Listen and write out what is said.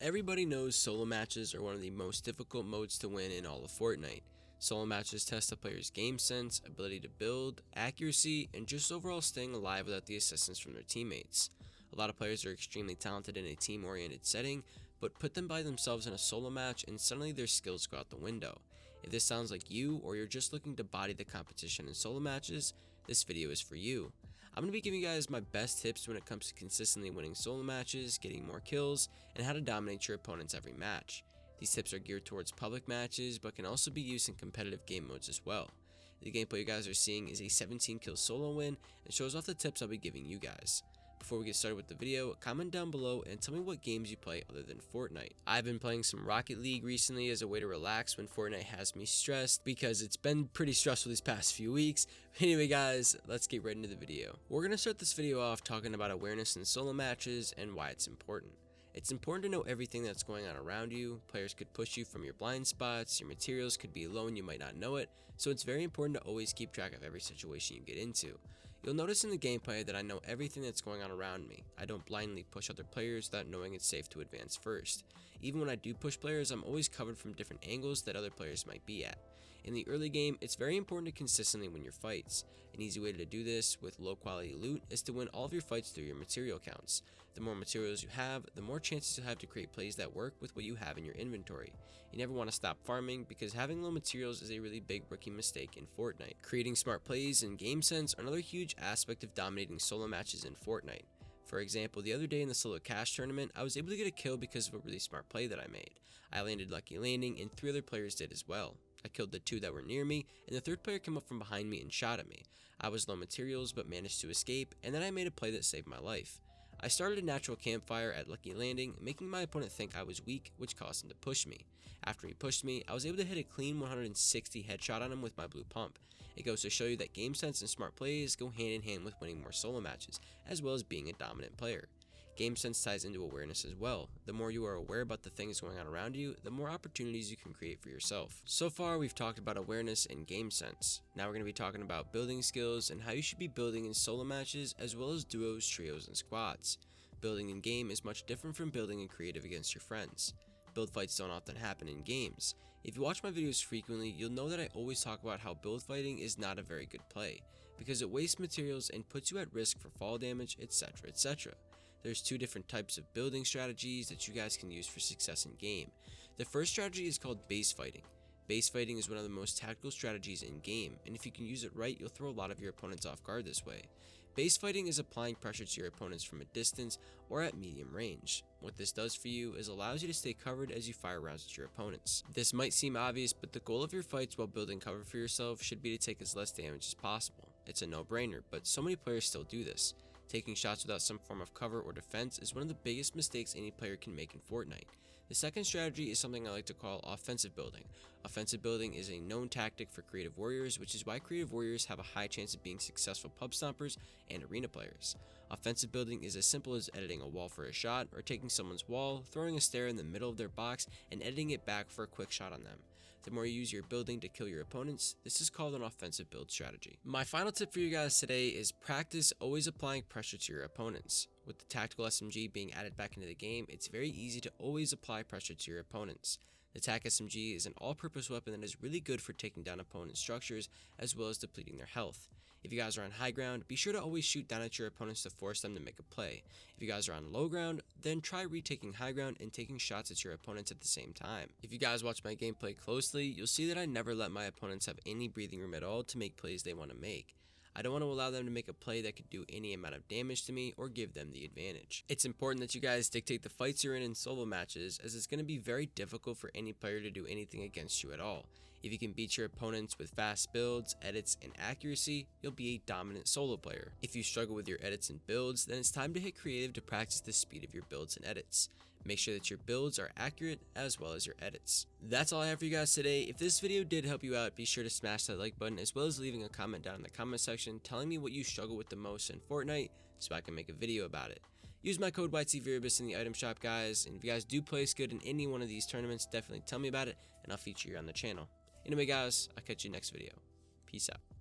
Everybody knows solo matches are one of the most difficult modes to win in all of Fortnite. Solo matches test a player's game sense, ability to build, accuracy, and just overall staying alive without the assistance from their teammates. A lot of players are extremely talented in a team-oriented setting, but put them by themselves in a solo match and suddenly their skills go out the window. If this sounds like you, or you're just looking to body the competition in solo matches, this video is for you. I'm going to be giving you guys my best tips when it comes to consistently winning solo matches, getting more kills, and how to dominate your opponents every match. These tips are geared towards public matches, but can also be used in competitive game modes as well. The gameplay you guys are seeing is a 17 kill solo win, and shows off the tips I'll be giving you guys. Before we get started with the video, comment down below and tell me what games you play other than Fortnite. I've been playing some Rocket League recently as a way to relax when Fortnite has me stressed, because it's been pretty stressful these past few weeks. Anyway guys, let's get right into the video. We're going to start this video off talking about awareness in solo matches and why it's important. It's important to know everything that's going on around you. Players could push you from your blind spots, your materials could be low and you might not know it, so it's very important to always keep track of every situation you get into. You'll notice in the gameplay that I know everything that's going on around me. I don't blindly push other players without knowing it's safe to advance first. Even when I do push players, I'm always covered from different angles that other players might be at. In the early game, it's very important to consistently win your fights. An easy way to do this with low quality loot is to win all of your fights through your material counts. The more materials you have, the more chances you'll have to create plays that work with what you have in your inventory. You never want to stop farming, because having low materials is a really big rookie mistake in Fortnite. Creating smart plays and game sense are another huge aspect of dominating solo matches in Fortnite. For example, the other day in the solo cash tournament, I was able to get a kill because of a really smart play that I made. I landed lucky landing and 3 other players did as well. I killed the 2 that were near me, and the 3rd player came up from behind me and shot at me. I was low materials but managed to escape, and then I made a play that saved my life. I started a natural campfire at Lucky Landing, making my opponent think I was weak, which caused him to push me. After he pushed me, I was able to hit a clean 160 headshot on him with my blue pump. It goes to show you that game sense and smart plays go hand in hand with winning more solo matches, as well as being a dominant player. Game sense ties into awareness as well. The more you are aware about the things going on around you, the more opportunities you can create for yourself. So far, we've talked about awareness and game sense. Now we're going to be talking about building skills and how you should be building in solo matches, as well as duos, trios, and squads. Building in game is much different from building in creative against your friends. Build fights don't often happen in games. If you watch my videos frequently, you'll know that I always talk about how build fighting is not a very good play, because it wastes materials and puts you at risk for fall damage, etc, etc. There's 2 different types of building strategies that you guys can use for success in game. The first strategy is called base fighting. Base fighting is one of the most tactical strategies in game, and if you can use it right, you'll throw a lot of your opponents off guard this way. Base fighting is applying pressure to your opponents from a distance or at medium range. What this does for you is allows you to stay covered as you fire rounds at your opponents. This might seem obvious, but the goal of your fights while building cover for yourself should be to take as less damage as possible. It's a no-brainer, but so many players still do this. Taking shots without some form of cover or defense is one of the biggest mistakes any player can make in Fortnite. The second strategy is something I like to call offensive building. Offensive building is a known tactic for creative warriors, which is why creative warriors have a high chance of being successful pub stompers and arena players. Offensive building is as simple as editing a wall for a shot, or taking someone's wall, throwing a stair in the middle of their box, and editing it back for a quick shot on them. The more you use your building to kill your opponents, this is called an offensive build strategy. My final tip for you guys today is practice always applying pressure to your opponents. With the tactical SMG being added back into the game, it's very easy to always apply pressure to your opponents. The TAC SMG is an all-purpose weapon that is really good for taking down opponent structures as well as depleting their health. If you guys are on high ground, be sure to always shoot down at your opponents to force them to make a play. If you guys are on low ground, then try retaking high ground and taking shots at your opponents at the same time. If you guys watch my gameplay closely, you'll see that I never let my opponents have any breathing room at all to make plays they want to make. I don't want to allow them to make a play that could do any amount of damage to me or give them the advantage. It's important that you guys dictate the fights you're in solo matches, as it's going to be very difficult for any player to do anything against you at all. If you can beat your opponents with fast builds, edits, and accuracy, you'll be a dominant solo player. If you struggle with your edits and builds, then it's time to hit creative to practice the speed of your builds and edits. Make sure that your builds are accurate as well as your edits. That's all I have for you guys today. If this video did help you out, be sure to smash that like button, as well as leaving a comment down in the comment section telling me what you struggle with the most in Fortnite so I can make a video about it. Use my code YTVerbis in the item shop, guys, and if you guys do place good in any one of these tournaments, definitely tell me about it and I'll feature you on the channel. Anyway guys, I'll catch you next video. Peace out.